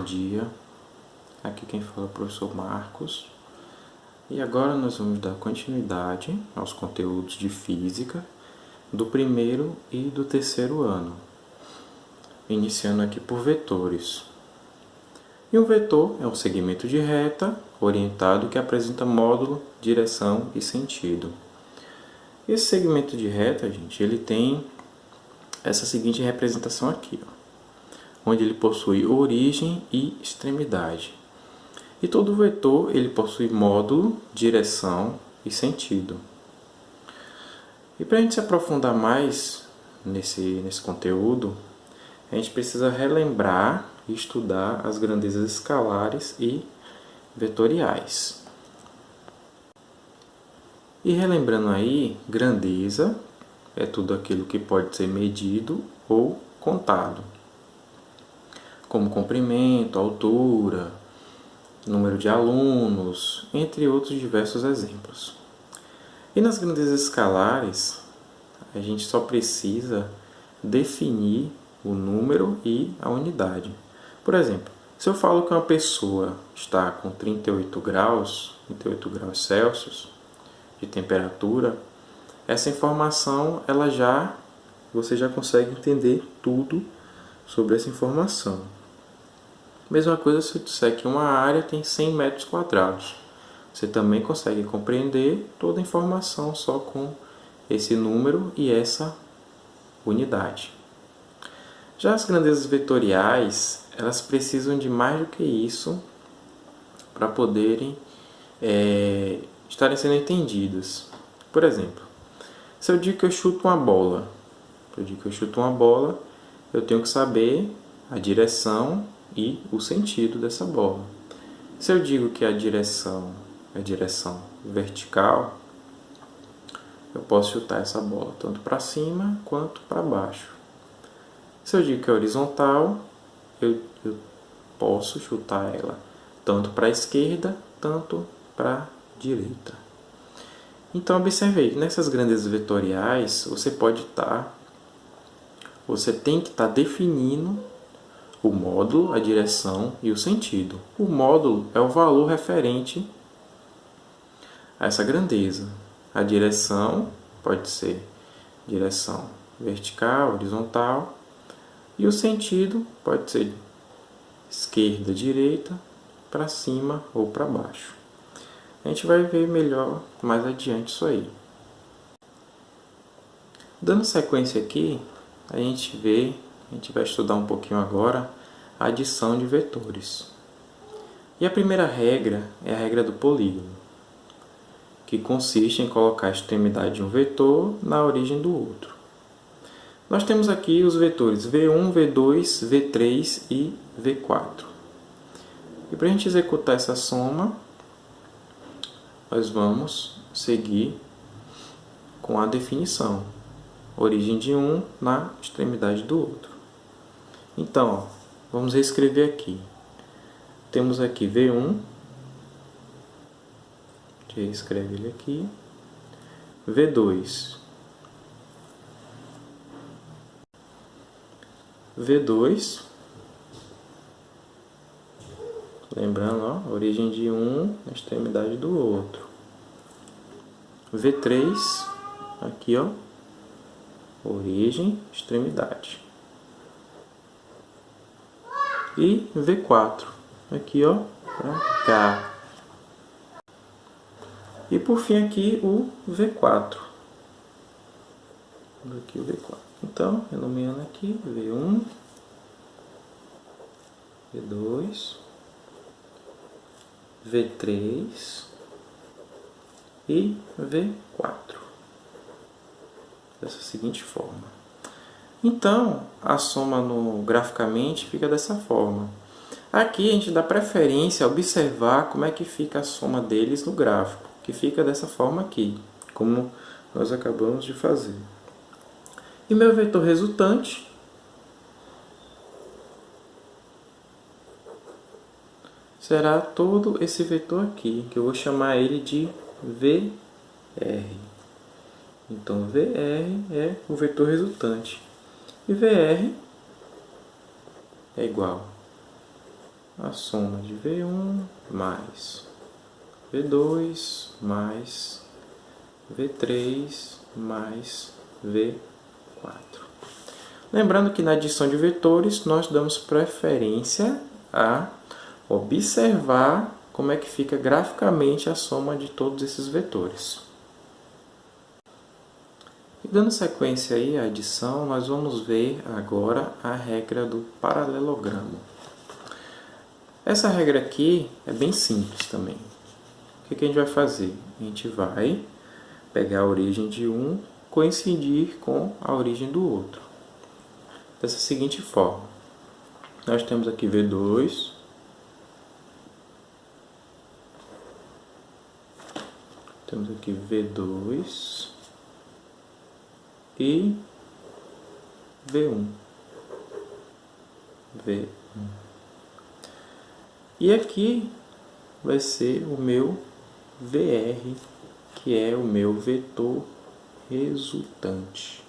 dia. Aqui quem fala é o professor Marcos. E agora nós vamos dar continuidade aos conteúdos de Física do primeiro e do terceiro ano. Iniciando aqui por vetores. E um vetor é um segmento de reta orientado que apresenta módulo, direção e sentido. Esse segmento de reta, gente, ele tem essa seguinte representação aqui, ó, onde ele possui origem e extremidade. E todo vetor ele possui módulo, direção e sentido. E para a gente se aprofundar mais nesse conteúdo, a gente precisa relembrar e estudar as grandezas escalares e vetoriais. E relembrando aí, grandeza é tudo aquilo que pode ser medido ou contado, como comprimento, altura, número de alunos, entre outros diversos exemplos. E nas grandezas escalares, a gente só precisa definir o número e a unidade. Por exemplo, se eu falo que uma pessoa está com 38 graus Celsius de temperatura, essa informação você já consegue entender tudo sobre essa informação. Mesma coisa se eu disser que uma área tem 100 metros quadrados. Você também consegue compreender toda a informação só com esse número e essa unidade. Já as grandezas vetoriais, elas precisam de mais do que isso para poderem estarem sendo entendidas. Por exemplo, se eu digo que eu chuto uma bola, eu tenho que saber a direção e o sentido dessa bola. Se eu digo que a direção é direção vertical, eu posso chutar essa bola tanto para cima quanto para baixo. Se eu digo que é horizontal, eu posso chutar ela tanto para a esquerda, tanto para a direita. Então, observe aí, nessas grandezas vetoriais, você tem que estar definindo o módulo, a direção e o sentido. O módulo é o valor referente a essa grandeza. A direção pode ser direção vertical, horizontal, e o sentido pode ser esquerda, direita, para cima ou para baixo. A gente vai ver melhor mais adiante isso aí. Dando sequência aqui, a gente vai estudar um pouquinho agora a adição de vetores. E a primeira regra é a regra do polígono, que consiste em colocar a extremidade de um vetor na origem do outro. Nós temos aqui os vetores V1, V2, V3 e V4. E para a gente executar essa soma, nós vamos seguir com a definição. Origem de um na extremidade do outro. Então, vamos reescrever aqui. Temos aqui V1. A gente reescreve ele aqui. V2. V2. Lembrando, ó, origem de um na extremidade do outro. V3. Aqui, ó. Origem, extremidade. E V4. Aqui, ó, para cá. E por fim aqui o V4. Aqui o V4. Então, renomeando aqui, V1, V2, V3 e V4. Dessa seguinte forma. Então, a soma graficamente fica dessa forma. Aqui a gente dá preferência a observar como é que fica a soma deles no gráfico, que fica dessa forma aqui, como nós acabamos de fazer. E meu vetor resultante será todo esse vetor aqui, que eu vou chamar ele de VR. Então, VR é o vetor resultante. E VR é igual a soma de V1 mais V2 mais V3 mais V4. Lembrando que na adição de vetores, nós damos preferência a observar como é que fica graficamente a soma de todos esses vetores. E dando sequência aí à adição, nós vamos ver agora a regra do paralelogramo. Essa regra aqui é bem simples também. O que a gente vai fazer? A gente vai pegar a origem de um, coincidir com a origem do outro. Dessa seguinte forma. Nós temos aqui V2, temos aqui V2 e V1. V1. E aqui vai ser o meu VR, que é o meu vetor resultante.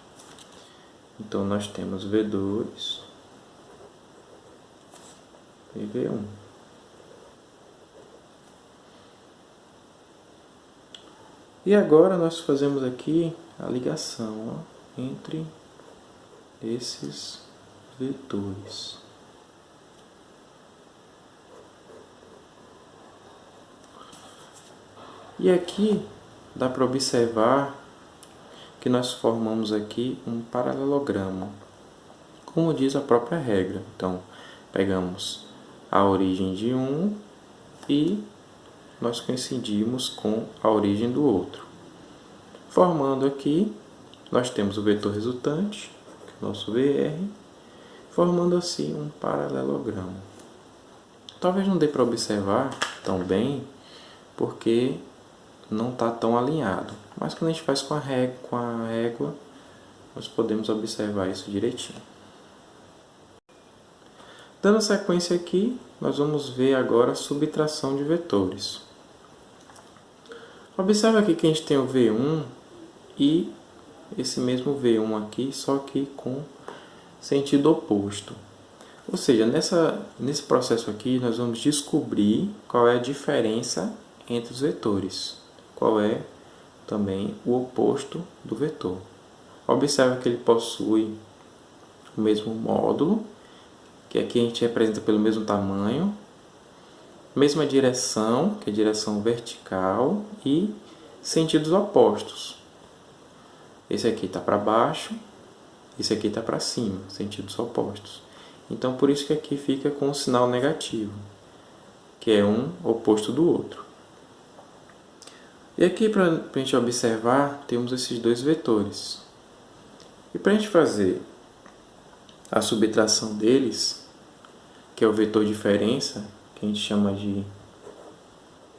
Então, nós temos V2 e V1. E agora nós fazemos aqui a ligação entre esses vetores. E aqui dá para observar que nós formamos aqui um paralelogramo, como diz a própria regra. Então, pegamos a origem de um e nós coincidimos com a origem do outro. Formando aqui, nós temos o vetor resultante, que é o nosso VR, formando assim um paralelogramo. Talvez não dê para observar tão bem, porque não está tão alinhado. Mas quando a gente faz com a régua, nós podemos observar isso direitinho. Dando sequência aqui, nós vamos ver agora a subtração de vetores. Observe aqui que a gente tem o V1 e esse mesmo V1 aqui, só que com sentido oposto. Ou seja, nesse processo aqui, nós vamos descobrir qual é a diferença entre os vetores. Qual é também o oposto do vetor. Observe que ele possui o mesmo módulo, que aqui a gente representa pelo mesmo tamanho, mesma direção, que é a direção vertical, e sentidos opostos. Esse aqui está para baixo, esse aqui está para cima, sentidos opostos. Então, por isso que aqui fica com o sinal negativo, que é um oposto do outro. E aqui, para a gente observar, temos esses dois vetores. E para a gente fazer a subtração deles, que é o vetor diferença, que a gente chama de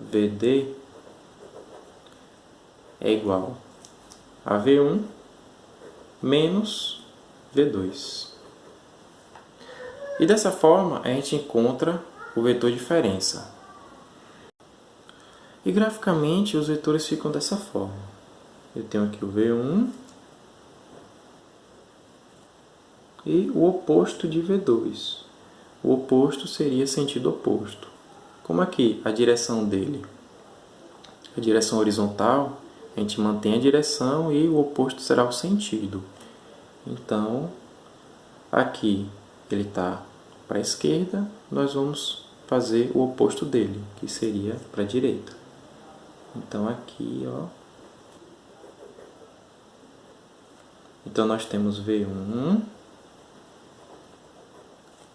VD, é igual a V1 menos V2. E dessa forma, a gente encontra o vetor diferença. E graficamente os vetores ficam dessa forma. Eu tenho aqui o V1 e o oposto de V2. O oposto seria sentido oposto. Como aqui a direção dele é a direção horizontal, a gente mantém a direção e o oposto será o sentido. Então, aqui ele está para a esquerda, nós vamos fazer o oposto dele, que seria para a direita. Então aqui, ó. Então nós temos V1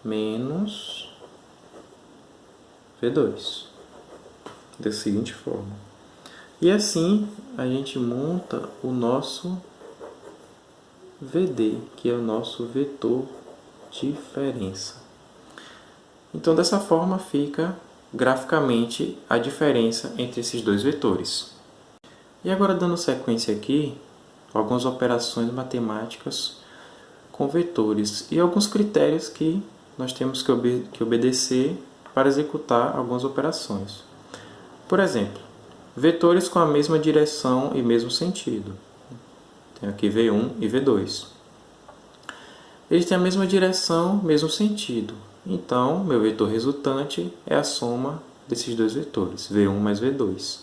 menos V2. Da seguinte forma. E assim a gente monta o nosso VD, que é o nosso vetor diferença. Então dessa forma fica graficamente a diferença entre esses dois vetores. E agora, dando sequência aqui, algumas operações matemáticas com vetores e alguns critérios que nós temos que obedecer para executar algumas operações. Por exemplo, vetores com a mesma direção e mesmo sentido. Tenho aqui V1 e V2. Eles têm a mesma direção, mesmo sentido. Então, meu vetor resultante é a soma desses dois vetores, V1 mais V2.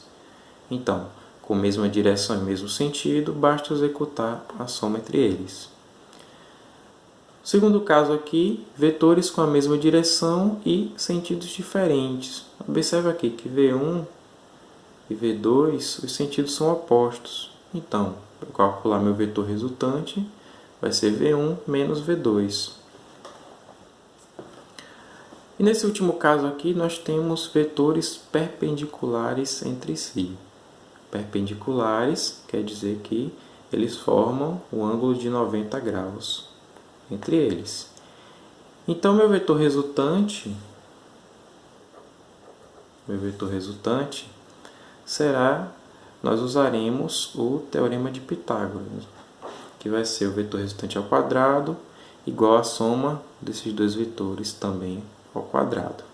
Então, com mesma direção e mesmo sentido, basta executar a soma entre eles. Segundo caso aqui, vetores com a mesma direção e sentidos diferentes. Observe aqui que V1 e V2, os sentidos são opostos. Então, para calcular meu vetor resultante, vai ser V1 menos V2. E nesse último caso aqui, nós temos vetores perpendiculares entre si. Perpendiculares quer dizer que eles formam um ângulo de 90 graus entre eles. Então, meu vetor resultante será, nós usaremos o Teorema de Pitágoras, que vai ser o vetor resultante ao quadrado igual à soma desses dois vetores também ao quadrado.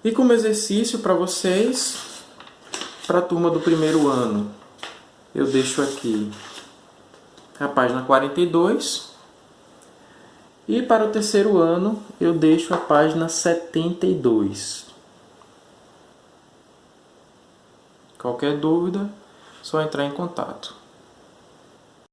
E como exercício para vocês, para a turma do primeiro ano, eu deixo aqui a página 42. E para o terceiro ano, eu deixo a página 72. Qualquer dúvida, só entrar em contato.